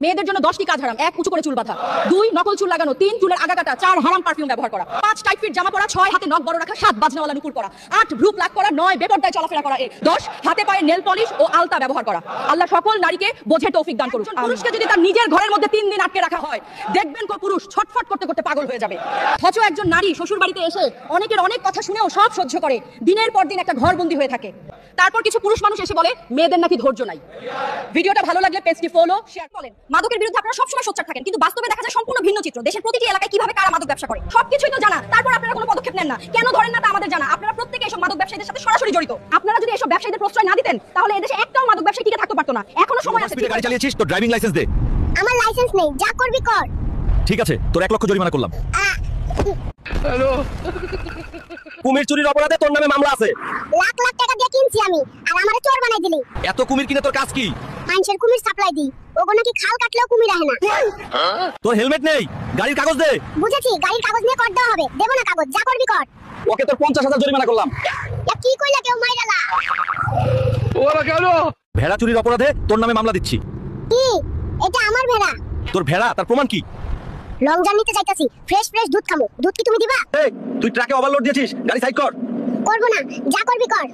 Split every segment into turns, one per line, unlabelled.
মেয়েদের জন্য 10টি কাজ হারাম। 1 উঁচু করে চুল বাঁধা, 2 নকল চুল লাগানো, 3 চুলের আগা কাটা, 4 হারাম পারফিউম ব্যবহার করা, 5 টাইট ফিট জামা পরা, 6 হাতে নখ বড় রাখা, 7 বাজনাওয়ালা নুপুর পরা, 8 ভ্রু প্লাক করা, 9 বেপরদায় চলাফেরা করা, 10 হাতে পায়ে নেল পলিশ ও আলতা ব্যবহার করা। আল্লাহ সকল নারীকে বোঝে তৌফিক দান করুন। পুরুষকে যদি তার নিজের ঘরের মধ্যে 3 দিন আটকে রাখা হয়, দেখবেন কোন পুরুষ ছটফট করতে করতে পাগল হয়ে যাবে। অথচ একজন নারী শ্বশুর বাড়িতে এসে অনেকের অনেক কথা শুনেও সব সহ্য করে দিনের পর দিন একটা ঘরবন্দি হয়ে থাকে। তারপর কিছু পুরুষ মানুষ এসে বলে মেয়েদের নাকি ধৈর্য নাই। ভিডিওটা ভালো লাগলে পেজটি ফলো শেয়ার করেন। মাদকের বিরুদ্ধে আপনারা সবসময় সোচ্চার থাকেন, কিন্তু বাস্তবে দেখা যায় সম্পূর্ণ ভিন্ন চিত্র। দেশের প্রতিটি এলাকায় কিভাবে কারা মাদক ব্যবসা করে সবকিছুই তো জানা, তারপর আপনারা কোনো পদক্ষেপ নেন না। কেন ধরেন না তা আমাদের জানা। আপনারা প্রত্যেকে এসব মাদক ব্যবসায়ীদের সাথে সরাসরি জড়িত। আপনারা যদি এসব ব্যবসায়ীদের প্রশ্রয় না দিতেন, তাহলে এদেশে একটাও মাদক ব্যবসায়ী টিকে থাকতে পারতো না। এখনো সময় আছে।
গাড়ি চালিয়েছিস, তোর ড্রাইভিং লাইসেন্স দে।
আমার লাইসেন্স নেই, যা করবি কর।
ঠিক আছে, তোর 1 লক্ষ জরিমানা করলাম।
হ্যালো,
কুমির চুরির অপরাধে তোর নামে মামলা আছে।
লাখ লাখ টাকা দিয়ে কিনছি আমি, আর আমারে চোর বানাই দিলি।
এত কুমির কিনে তোর কাজ কি?
মানুষের কুমির সাপ্লাই দি, ওগো নাকি খাল কাটলেও কুমির আহে না।
তোর হেলমেট নেই, গাড়ির কাগজ দে।
বুঝেছি, গাড়ির কাগজ নিয়ে কর দেওয়া হবে। দেব না কাগজ, যা করবি কর।
ওকে তোর 50,000 জরিমানা করলাম।
এ কি কইলা, কেউ মাইরালা?
ওরা কেন?
ভেড়া চুরির অপরাধে তোর নামে মামলা দিচ্ছি।
কি এটা আমার ভেড়া?
তোর ভেড়া, তার প্রমাণ কি?
লং জার্নিতে যাইতাছি, ফ্রেশ ফ্রেশ দুধ খামু। দুধ কি তুমি দিবা?
এই, তুই ট্রাকে ওভারলোড দিয়েছিস, গাড়ি সাইড কর।
করব না, যা করবি কর।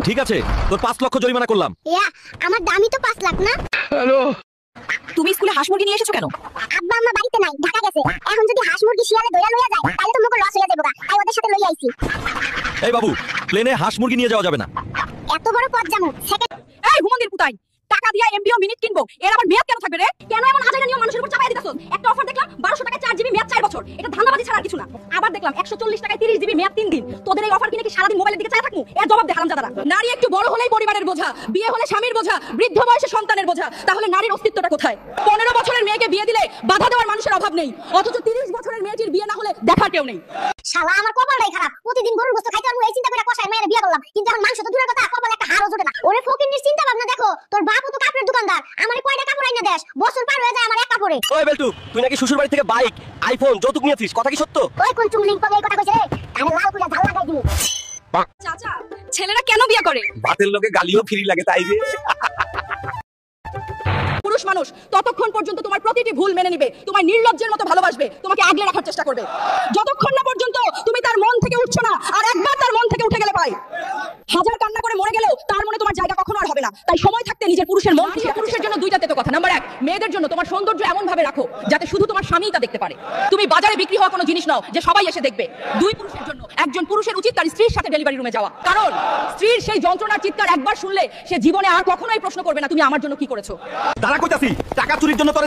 ঠিক আছে, তোর 5 লক্ষ জরিমানা করলাম।
ইয়া, আমার দামই তো 5 লাখ না।
হ্যালো,
তুমি স্কুলে হাঁস মুরগি নিয়ে এসেছো কেন?
আব্বা আম্মা বাড়িতে নাই, ঢাকা গেছে। এখন যদি হাঁস মুরগি শিয়ালে দইরা লইয়া যায়, তাহলে তো মুখে লস হইয়া যাবে গা। তাই ওদের সাথে লইয়া আইছি।
এই বাবু, প্লেনে হাঁস মুরগি নিয়ে যাওয়া যাবে না।
এত বড় পথ যামু, সেকেন্ড।
এই হুমন্দির পুতাই, টাকা দিয়া এমবিও মিনিট কিনবো, এর আবার মেয়াদ কেন থাকবে রে? কেন এমন হাজার নিয়ম মানুষের উপর চাপাই দিতাছস? একটা অফার দেখলাম 1200 টাকায় 4 জিবি মেয়াদ 4 বছর। এটা ধান্দাবাজি ছাড়া আর কিছু না। আবার দেখলাম 140 টাকায় 30 জিবি মেয়াদ 3 দিন। তোদের এই অফার কিনে কি সারা দিন মোবাইলের দিকে চাই থাকমু? এর জবাব দে হারামজাদারা। নারী একটু বড় হলেই পরিবারের বোঝা, বিয়ে হলে স্বামীর বোঝা, বৃদ্ধ বয়সে সন্তানের বোঝা। তাহলে নারীর অস্তিত্বটা কোথায়? 15 বছরের মেয়েকে বিয়ে দিলে বাধা দেওয়ার মানুষের অভাব নেই, অথচ 30 বছরের মেয়েটির বিয়ে না হলে দেখার কেউ নেই।
শালা আমার কপালটাই খারাপ। প্রতিদিন গরুর গোশত খাইতে পারবো এই চিন্তা করে কষায় মেয়ের বিয়ে করলাম, কিন্তু এখন মাংস তো দূরের কথা, কপালে একটা হাড়ও জোটে না। ওরে ফকিন্নির চিন্তা ভাবনা দেখো। তোর বাপও তো কাপড়ের দোকানদার, আমারে কয়টা কাপড় আইনা দেশ? বছর পার হয়ে যায় আমার এক কাপড়ে।
ওই বেলটু, তুই নাকি শ্বশুর বাড়ি থেকে বাইক, আইফোন যৌতুক নিয়েছিস, কথা কি সত্য?
ওই কোন চুংলিং পাবে এই কথা কইছে রে? আমি লাল পুরা ঝাল লাগাই দিমু।
চাচা, ছেলেরা কেন বিয়ে করে?
ভাতের লোকে গালিও ফ্রি লাগে তাই রে।
পুরুষ মানুষ ততক্ষণ পর্যন্ত তোমার প্রতিটি ভুল মেনে নিবে, তোমায় নির্লজ্জের মতো ভালোবাসবে, তোমাকে আগলে রাখার চেষ্টা করবে, যতক্ষণ না পর্যন্ত তুমি তার মন থেকে উঠছো না। আর একবার তার মন থেকে উঠে গেলে ভাই, হাজার কান্না করে মরে গেলেও তার মনে তোমার জায়গা কখনো আর হবে না। তাই সময় থাকতে নিজের পুরুষের মন থেকে। পুরুষের জন্য দুইটা তেতো কথা। নাম্বার 1, মেয়েদের জন্য তোমার সৌন্দর্য এমন ভাবে রাখো যাতে শুধু তোমার স্বামীই তা দেখতে পারে। তুমি বাজারে বিক্রি হওয়া কোনো জিনিস নাও যে সবাই এসে দেখবে। 2, পুরুষের জন্য একজন পুরুষের উচিত তার স্ত্রীর সাথে ডেলিভারি রুমে যাওয়া, কারণ স্ত্রীর সেই যন্ত্রণার চিৎকার একবার শুনলে সে জীবনে আর কখনোই প্রশ্ন করবে না তুমি আমার জন্য কি করেছো।
দাঁড়া কইতাছি, টাকা চুরির জন্য তোর